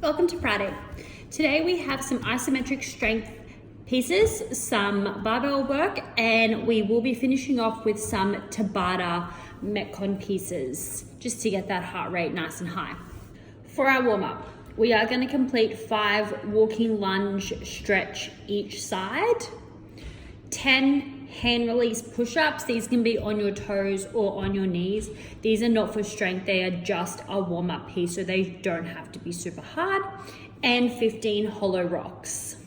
Welcome to Friday. Today we have some isometric strength pieces, some barbell work, and we will be finishing off with some Tabata Metcon pieces, just to get that heart rate nice and high. For our warm-up, we are going to complete 5 walking lunge stretch each side, 10 hand release push-ups. These can be on your toes or on your knees. These are not for strength, they are just a warm-up piece, so they don't have to be super hard, and 15 hollow rocks.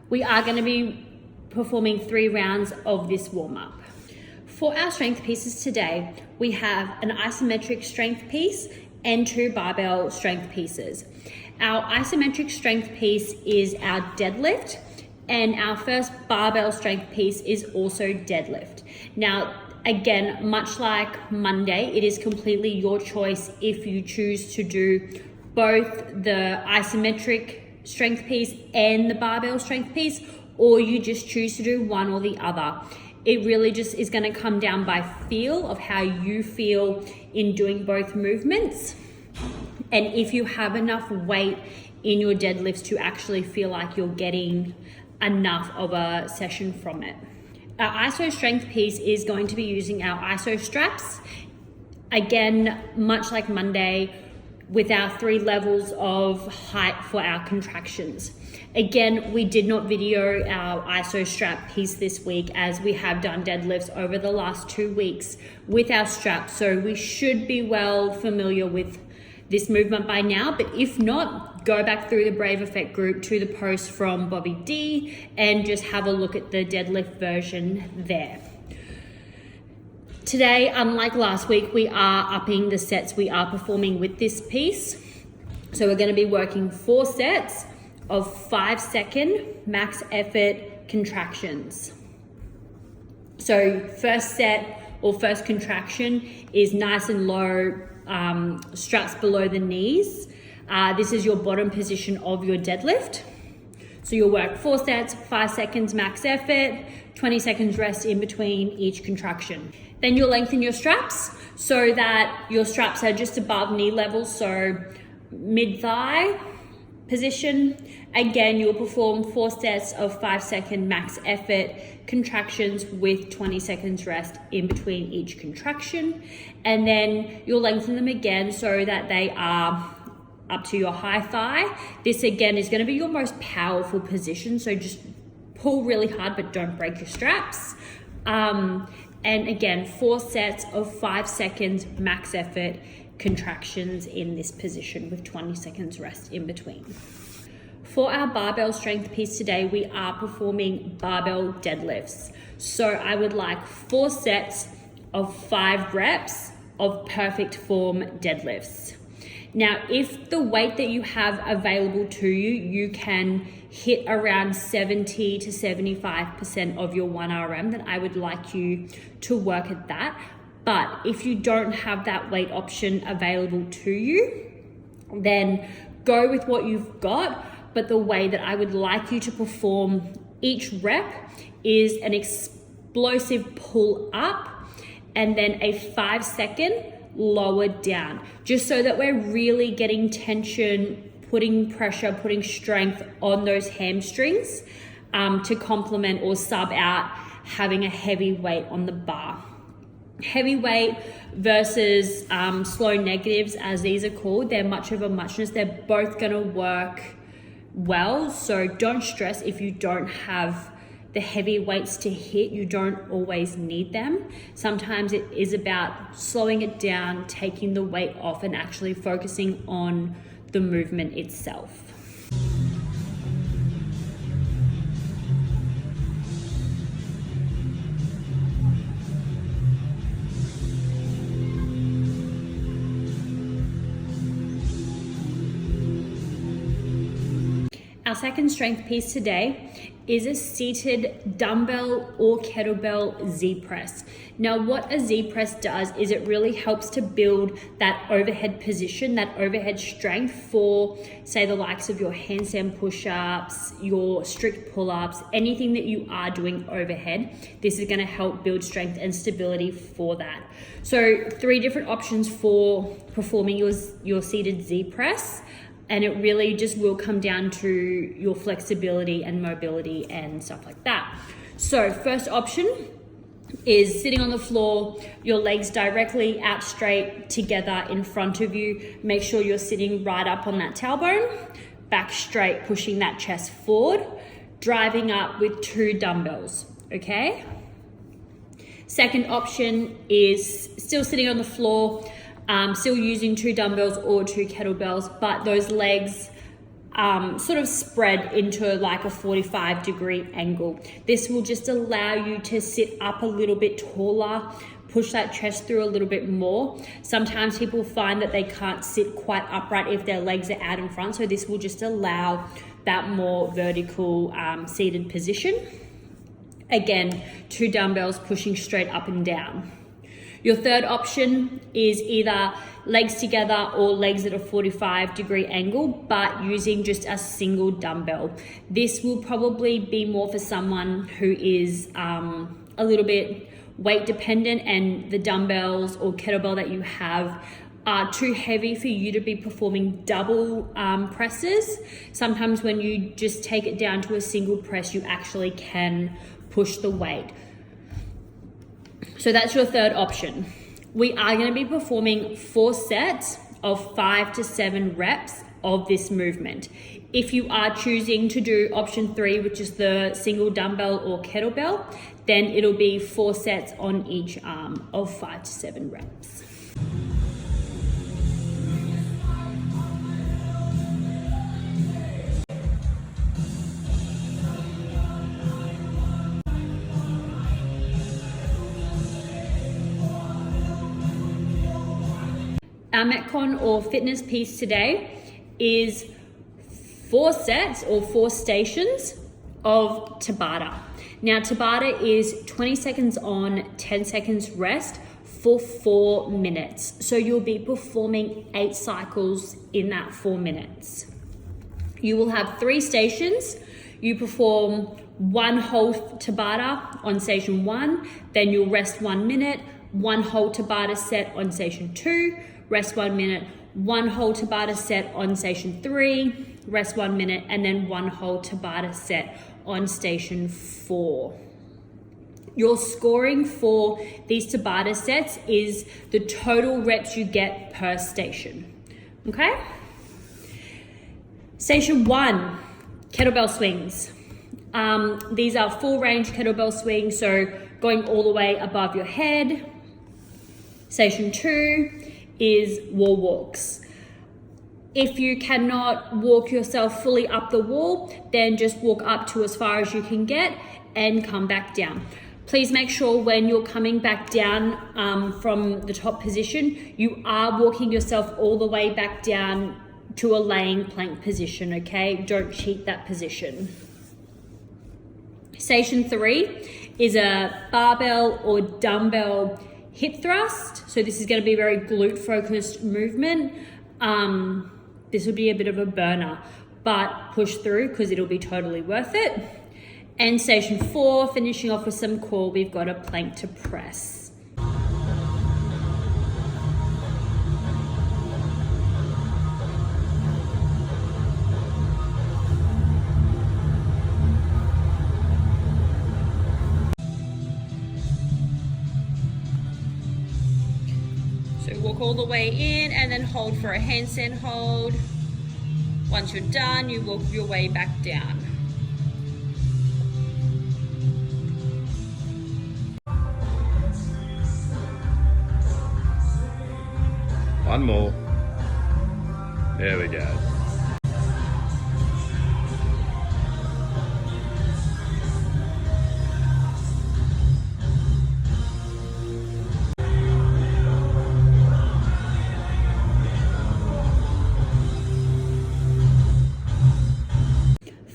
We are going to be performing 3 rounds of this warm-up. For our strength pieces today, we have an isometric strength piece and 2 barbell strength pieces. Our isometric strength piece is our deadlift, and our first barbell strength piece is also deadlift. Now, again, much like Monday, it is completely your choice if you choose to do both the isometric strength piece and the barbell strength piece, or you just choose to do one or the other. It really just is going to come down by feel of how you feel in doing both movements, and if you have enough weight in your deadlifts to actually feel like you're getting enough of a session from it. Our iso strength piece is going to be using our iso straps. Again, much like Monday, with our 3 levels of height for our contractions. Again, we did not video our iso strap piece this week, as we have done deadlifts over the last 2 weeks with our straps, so we should be well familiar with this movement by now, but if not, go back through the Brave Effect group to the post from Bobby D and just have a look at the deadlift version there. Today, unlike last week, we are upping the sets we are performing with this piece. So we're going to be working 4 sets of 5-second max effort contractions. So first set or first contraction is nice and low, straps below the knees. This is your bottom position of your deadlift. So you'll work 4 sets, 5 seconds max effort, 20 seconds rest in between each contraction. Then you'll lengthen your straps so that your straps are just above knee level, so mid-thigh position. Again, you'll perform 4 sets of 5-second max effort contractions with 20 seconds rest in between each contraction. And then you'll lengthen them again so that they are up to your high thigh. This again is going to be your most powerful position, so just pull really hard but don't break your straps. And again, 4 sets of 5 seconds max effort contractions in this position with 20 seconds rest in between. For our barbell strength piece today, we are performing barbell deadlifts. So I would like 4 sets of 5 reps of perfect form deadlifts. Now, if the weight that you have available to you, you can hit around 70 to 75% of your 1RM, then I would like you to work at that. But if you don't have that weight option available to you, then go with what you've got. But the way that I would like you to perform each rep is an explosive pull up and then a 5-second lower down, just so that we're really getting tension, putting pressure, putting strength on those hamstrings to complement or sub out having a heavy weight on the bar. Heavy weight versus slow negatives, as these are called, they're much of a muchness. They're both going to work well, so don't stress if you don't have the heavy weights to hit. You don't always need them. Sometimes it is about slowing it down, taking the weight off, and actually focusing on the movement itself. Our second strength piece today is a seated dumbbell or kettlebell Z press. Now, what a Z press does is it really helps to build that overhead position, that overhead strength for, say, the likes of your handstand push-ups, your strict pull-ups, anything that you are doing overhead. This is going to help build strength and stability for that. So 3 different options for performing your seated Z press. And it really just will come down to your flexibility and mobility and stuff like that. So first option is sitting on the floor, your legs directly out straight together in front of you. Make sure you're sitting right up on that tailbone, back straight, pushing that chest forward, driving up with 2 dumbbells, okay? Second option is still sitting on the floor, still using 2 dumbbells or 2 kettlebells, but those legs sort of spread into like a 45-degree angle. This will just allow you to sit up a little bit taller, push that chest through a little bit more. Sometimes people find that they can't sit quite upright if their legs are out in front, so this will just allow that more vertical seated position. Again, 2 dumbbells pushing straight up and down. Your third option is either legs together or legs at a 45-degree angle, but using just a single dumbbell. This will probably be more for someone who is a little bit weight dependent and the dumbbells or kettlebell that you have are too heavy for you to be performing double presses. Sometimes when you just take it down to a single press, you actually can push the weight. So that's your third option. We are going to be performing 4 sets of 5 to 7 reps of this movement. If you are choosing to do option 3, which is the single dumbbell or kettlebell, then it'll be 4 sets on each arm of 5 to 7 reps. Our Metcon or fitness piece today is 4 sets or 4 stations of Tabata. Now Tabata is 20 seconds on, 10 seconds rest for 4 minutes. So you'll be performing 8 cycles in that 4 minutes. You will have 3 stations. You perform 1 whole Tabata on station 1, then you'll rest 1 minute, 1 whole Tabata set on station 2, rest 1 minute, 1 whole Tabata set on station 3, rest 1 minute, and then 1 whole Tabata set on station 4. Your scoring for these Tabata sets is the total reps you get per station, okay? Station 1, kettlebell swings. These are full range kettlebell swings, so going all the way above your head. Station 2 is wall walks. If you cannot walk yourself fully up the wall, then just walk up to as far as you can get and come back down. Please make sure when you're coming back down from the top position, you are walking yourself all the way back down to a laying plank position, okay? Don't cheat that position. Station 3 is a barbell or dumbbell hip thrust. So this is going to be a very glute focused movement. This will be a bit of a burner, but push through because it'll be totally worth it. And station 4, finishing off with some core, we've got a plank to press. So walk all the way in and then hold for a handstand hold. Once you're done, you walk your way back down. One more. There we go.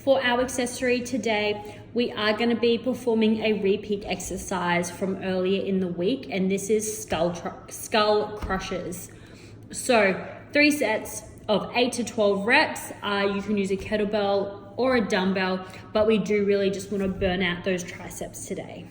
For our accessory today, we are going to be performing a repeat exercise from earlier in the week, and this is skull crushers. So 3 sets of 8 to 12 reps. You can use a kettlebell or a dumbbell, but we do really just want to burn out those triceps today.